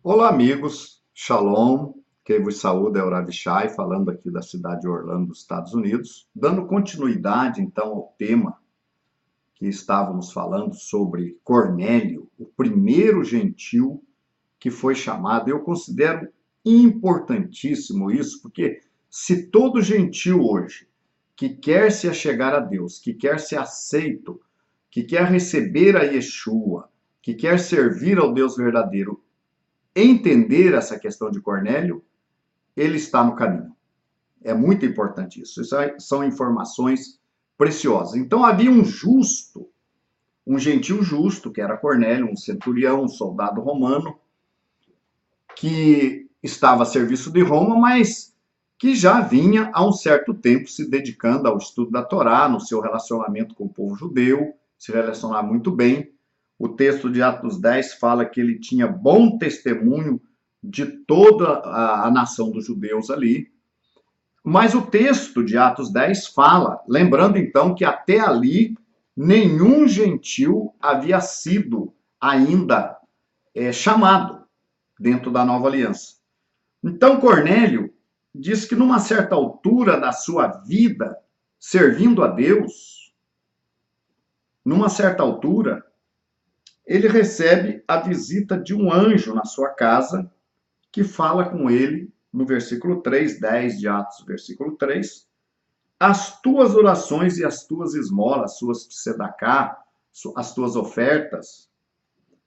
Olá, amigos. Shalom. Quem vos saúda é o Rav Shai, falando aqui da cidade de Orlando, dos Estados Unidos. Dando continuidade, então, ao tema que estávamos falando sobre Cornélio, o primeiro gentil que foi chamado. Eu considero importantíssimo isso, porque se todo gentil hoje que quer se achegar a Deus, que quer ser aceito, que quer receber a Yeshua, que quer servir ao Deus verdadeiro, entender essa questão de Cornélio, ele está no caminho. É muito importante isso. Isso são informações preciosas. Então havia um justo, um gentil justo, que era Cornélio, um centurião, um soldado romano, que estava a serviço de Roma, mas que já vinha há um certo tempo se dedicando ao estudo da Torá, no seu relacionamento com o povo judeu, se relacionar muito bem. O texto de Atos 10 fala que ele tinha bom testemunho de toda a nação dos judeus ali. Mas o texto de Atos 10 fala, lembrando então que até ali nenhum gentil havia sido ainda chamado dentro da nova aliança. Então Cornélio diz que numa certa altura da sua vida, servindo a Deus, numa certa altura, ele recebe a visita de um anjo na sua casa, que fala com ele, no versículo 3, 10 de Atos, versículo 3, as tuas orações e as tuas esmolas, as suas tzedakah, as tuas ofertas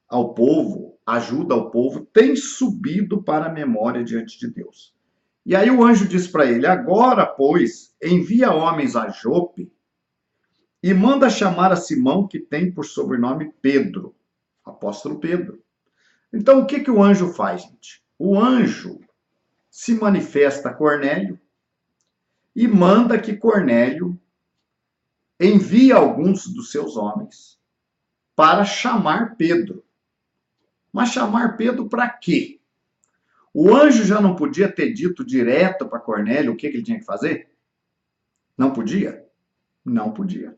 ao povo, ajuda ao povo, tem subido para a memória diante de Deus. E aí o anjo diz para ele, agora, pois, envia homens a Jope e manda chamar a Simão, que tem por sobrenome Pedro, apóstolo Pedro. Então, o que o anjo faz, gente? O anjo se manifesta a Cornélio e manda que Cornélio envie alguns dos seus homens para chamar Pedro. Mas chamar Pedro para quê? O anjo já não podia ter dito direto para Cornélio o que ele tinha que fazer? Não podia? Não podia.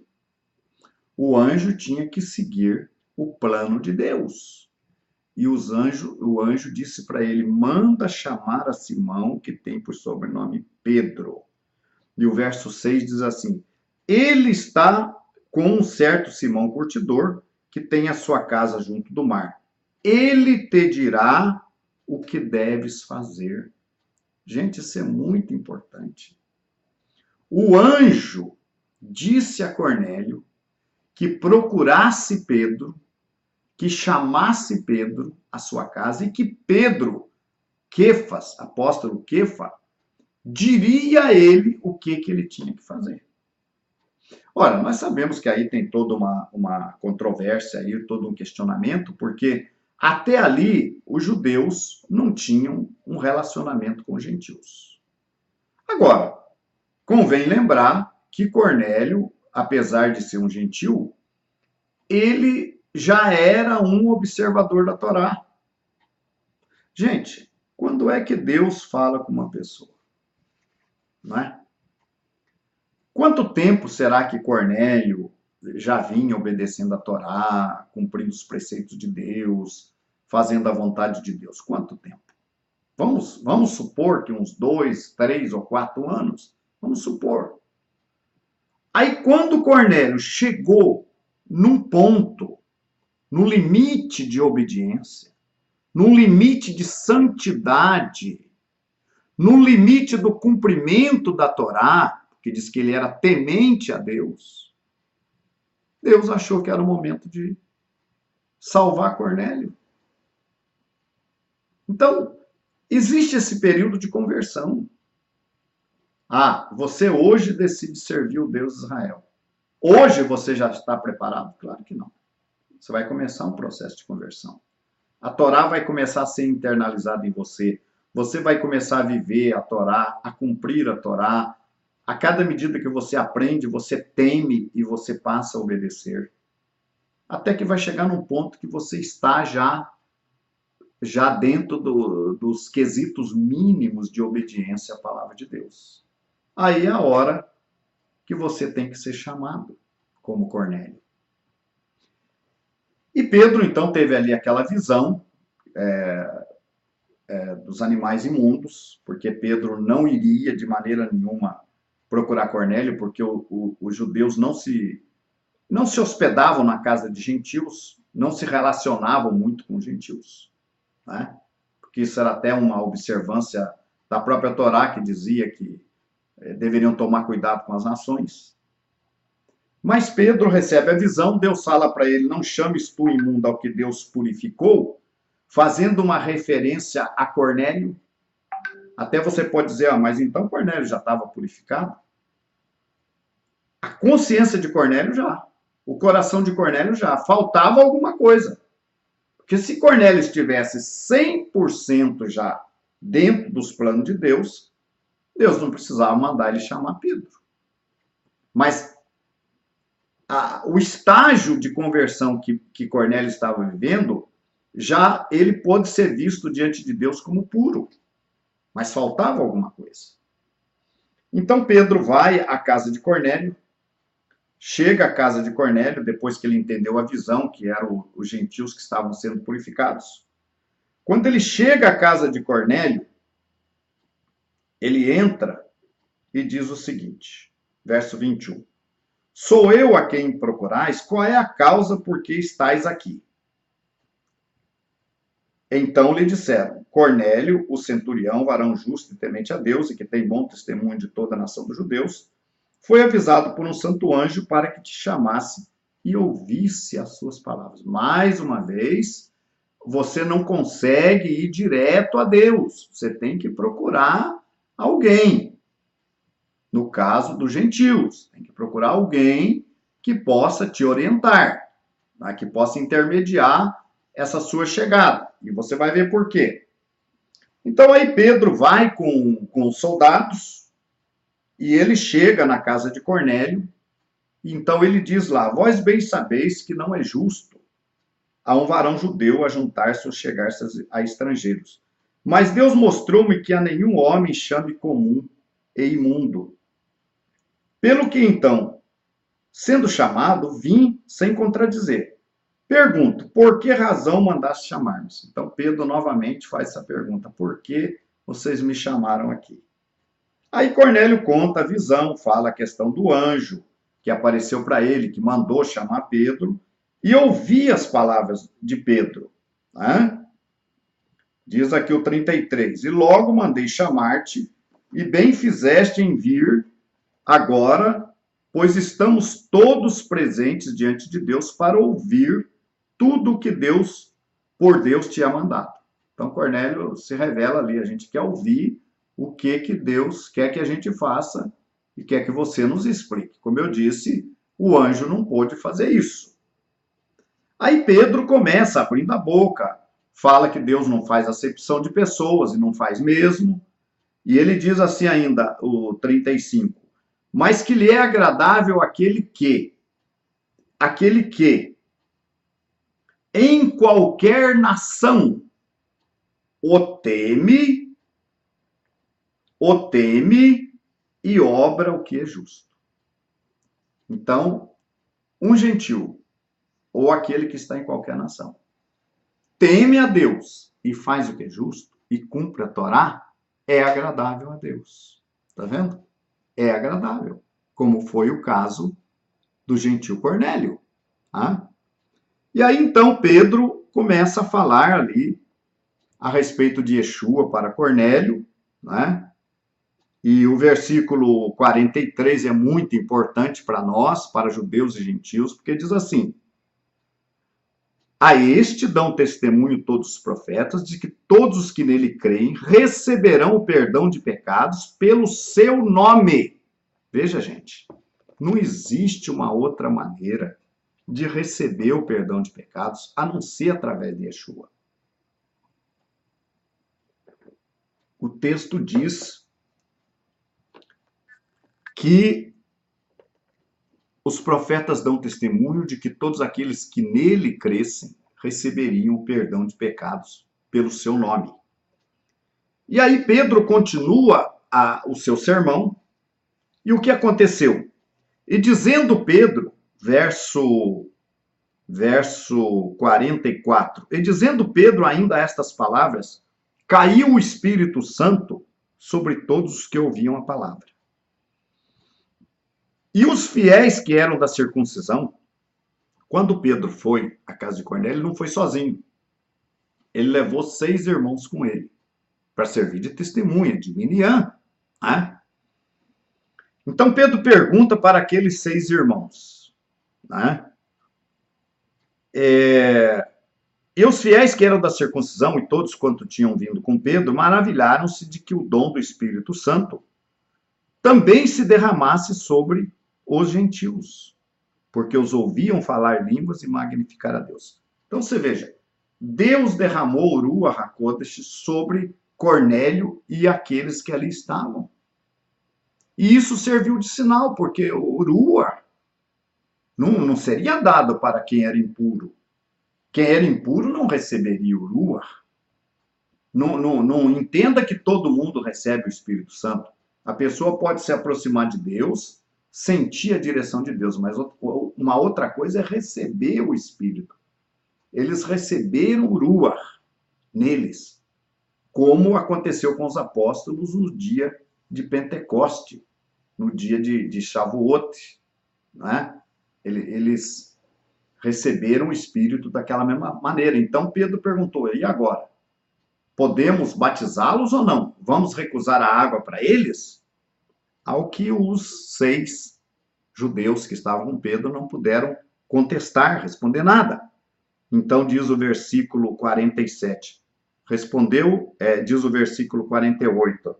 O anjo tinha que seguir o plano de Deus. E o anjo disse para ele, manda chamar a Simão, que tem por sobrenome Pedro. E o verso 6 diz assim, ele está com um certo Simão curtidor, que tem a sua casa junto do mar. Ele te dirá o que deves fazer. Gente, isso é muito importante. O anjo disse a Cornélio que procurasse Pedro, que chamasse Pedro à sua casa e que Pedro, Quefas, apóstolo Quefa, diria a ele o que ele tinha que fazer. Ora, nós sabemos que aí tem toda uma controvérsia, aí, todo um questionamento, porque até ali os judeus não tinham um relacionamento com os gentios. Agora, convém lembrar que Cornélio, apesar de ser um gentil, ele já era um observador da Torá. Gente, quando é que Deus fala com uma pessoa? Não é? Quanto tempo será que Cornélio já vinha obedecendo a Torá, cumprindo os preceitos de Deus, fazendo a vontade de Deus? Quanto tempo? Vamos supor que uns 2, 3 ou 4 anos? Vamos supor. Aí quando Cornélio chegou num ponto, no limite de obediência, num limite de santidade, no limite do cumprimento da Torá, que diz que ele era temente a Deus, Deus achou que era o momento de salvar Cornélio. Então, existe esse período de conversão. Ah, você hoje decide servir o Deus de Israel. Hoje você já está preparado? Claro que não. Você vai começar um processo de conversão. A Torá vai começar a ser internalizada em você. Você vai começar a viver a Torá, a cumprir a Torá. A cada medida que você aprende, você teme e você passa a obedecer. Até que vai chegar num ponto que você está já dentro dos quesitos mínimos de obediência à palavra de Deus. Aí é a hora que você tem que ser chamado, como Cornélio. E Pedro, então, teve ali aquela visão, dos animais imundos, porque Pedro não iria de maneira nenhuma procurar Cornélio, porque os judeus não se hospedavam na casa de gentios, não se relacionavam muito com gentios, né? Porque isso era até uma observância da própria Torá, que dizia que deveriam tomar cuidado com as nações. Mas Pedro recebe a visão, Deus fala para ele, não chames tu imundo ao que Deus purificou, fazendo uma referência a Cornélio. Até você pode dizer, mas então Cornélio já estava purificado? A consciência de Cornélio já. O coração de Cornélio já. Faltava alguma coisa. Porque se Cornélio estivesse 100% já dentro dos planos de Deus, Deus não precisava mandar ele chamar Pedro. Mas o estágio de conversão que Cornélio estava vivendo, já ele pôde ser visto diante de Deus como puro. Mas faltava alguma coisa. Então Pedro vai à casa de Cornélio, chega à casa de Cornélio, depois que ele entendeu a visão, que eram os gentios que estavam sendo purificados. Quando ele chega à casa de Cornélio, ele entra e diz o seguinte, verso 21. Sou eu a quem procurais? Qual é a causa por que estáis aqui? Então lhe disseram, Cornélio, o centurião, varão justo e temente a Deus, e que tem bom testemunho de toda a nação dos judeus, foi avisado por um santo anjo para que te chamasse e ouvisse as suas palavras. Mais uma vez, você não consegue ir direto a Deus. Você tem que procurar alguém. No caso dos gentios, tem que procurar alguém que possa te orientar, tá? Que possa intermediar essa sua chegada. E você vai ver por quê. Então aí Pedro vai com os soldados e ele chega na casa de Cornélio. E então ele diz lá, vós bem sabeis que não é justo a um varão judeu ajuntar-se ou chegar-se a estrangeiros. Mas Deus mostrou-me que a nenhum homem chame comum e imundo. Pelo que então, sendo chamado, vim sem contradizer. Pergunto, por que razão mandaste chamar-me? Então Pedro novamente faz essa pergunta, por que vocês me chamaram aqui? Aí Cornélio conta a visão, fala a questão do anjo que apareceu para ele, que mandou chamar Pedro, e ouvi as palavras de Pedro. Né? Diz aqui o 33, e logo mandei chamar-te, e bem fizeste em vir agora, pois estamos todos presentes diante de Deus para ouvir tudo o que Deus, por Deus, te ha mandado. Então, Cornélio se revela ali, a gente quer ouvir o que Deus quer que a gente faça e quer que você nos explique. Como eu disse, o anjo não pôde fazer isso. Aí Pedro começa abrindo a boca, fala que Deus não faz acepção de pessoas, e não faz mesmo, e ele diz assim ainda, o 35, mas que lhe é agradável aquele que, em qualquer nação, o teme e obra o que é justo. Então, um gentil, ou aquele que está em qualquer nação, teme a Deus e faz o que é justo e cumpre a Torá, é agradável a Deus. Está vendo? É agradável, como foi o caso do gentil Cornélio. Tá? E aí, então, Pedro começa a falar ali a respeito de Yeshua para Cornélio, né? E o versículo 43 é muito importante para nós, para judeus e gentios, porque diz assim, a este dão testemunho todos os profetas, de que todos os que nele creem receberão o perdão de pecados pelo seu nome. Veja, gente, não existe uma outra maneira de receber o perdão de pecados, a não ser através de Yeshua. O texto diz que os profetas dão testemunho de que todos aqueles que nele crescem receberiam o perdão de pecados pelo seu nome. E aí Pedro continua o seu sermão, e o que aconteceu? E dizendo Pedro, verso 44, e dizendo Pedro ainda estas palavras, caiu o Espírito Santo sobre todos os que ouviam a palavra. E os fiéis que eram da circuncisão, quando Pedro foi à casa de Cornélio, ele não foi sozinho. Ele levou 6 irmãos com ele, para servir de testemunha, de Miniam. Né? Então Pedro pergunta para aqueles 6 irmãos. Né? E os fiéis que eram da circuncisão, e todos quanto tinham vindo com Pedro, maravilharam-se de que o dom do Espírito Santo também se derramasse sobre os gentios, porque os ouviam falar línguas e magnificar a Deus. Então você veja, Deus derramou o Ruach HaKodesh sobre Cornélio e aqueles que ali estavam. E isso serviu de sinal, porque o Ruach não seria dado para quem era impuro. Quem era impuro não receberia o Ruach. Não entenda que todo mundo recebe o Espírito Santo. A pessoa pode se aproximar de Deus, sentir a direção de Deus, mas uma outra coisa é receber o Espírito. Eles receberam o Ruach neles, como aconteceu com os apóstolos no dia de Pentecoste, no dia de Shavuot. Né? Eles receberam o Espírito daquela mesma maneira. Então Pedro perguntou, e agora? Podemos batizá-los ou não? Vamos recusar a água para eles? Ao que os 6 judeus que estavam com Pedro não puderam contestar, responder nada. Então diz o versículo 47. Diz o versículo 48.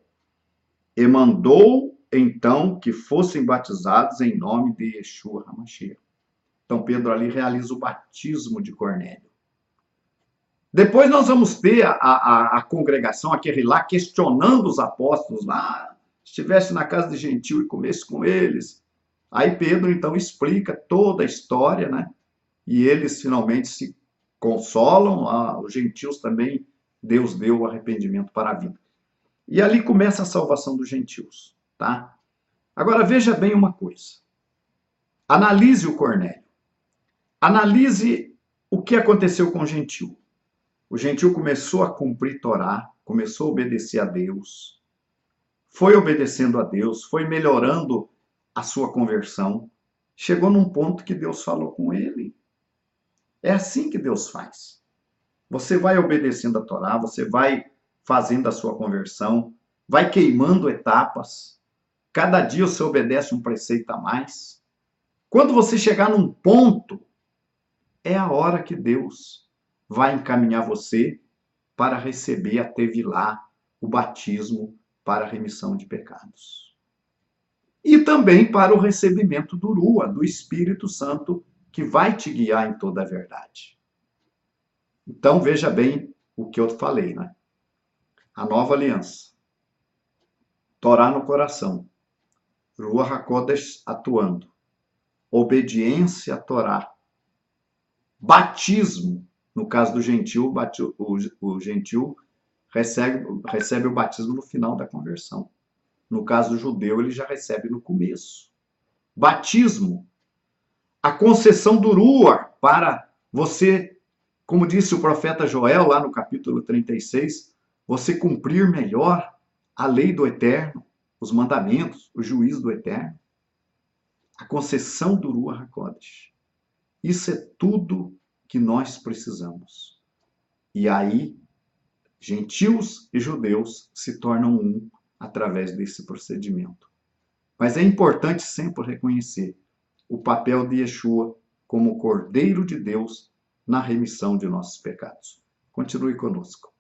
E mandou então que fossem batizados em nome de Yeshua HaMashiach. Então Pedro ali realiza o batismo de Cornélio. Depois nós vamos ter a congregação, aquele lá, questionando os apóstolos lá, estivesse na casa de gentil e comesse com eles. Aí Pedro, então, explica toda a história, né? E eles finalmente se consolam, os gentios também, Deus deu o arrependimento para a vida. E ali começa a salvação dos gentios, tá? Agora, veja bem uma coisa. Analise o Cornélio. Analise o que aconteceu com o gentil. O gentil começou a cumprir Torá, começou a obedecer a Deus, foi obedecendo a Deus, foi melhorando a sua conversão, chegou num ponto que Deus falou com ele. É assim que Deus faz. Você vai obedecendo a Torá, você vai fazendo a sua conversão, vai queimando etapas, cada dia você obedece um preceito a mais. Quando você chegar num ponto, é a hora que Deus vai encaminhar você para receber a Tevilá, o batismo para a remissão de pecados. E também para o recebimento do Ruach, do Espírito Santo, que vai te guiar em toda a verdade. Então, veja bem o que eu falei, né? A nova aliança. Torá no coração. Ruach HaKodesh atuando. Obediência à Torá. Batismo. No caso do gentil, o gentil recebe o batismo no final da conversão. No caso do judeu, ele já recebe no começo. Batismo. A concessão do Ruach para você, como disse o profeta Joel lá no capítulo 36, você cumprir melhor a lei do Eterno, os mandamentos, o juízo do Eterno. A concessão do Ruach HaKodesh. Isso é tudo que nós precisamos. E aí, gentios e judeus se tornam um através desse procedimento. Mas é importante sempre reconhecer o papel de Yeshua como Cordeiro de Deus na remissão de nossos pecados. Continue conosco.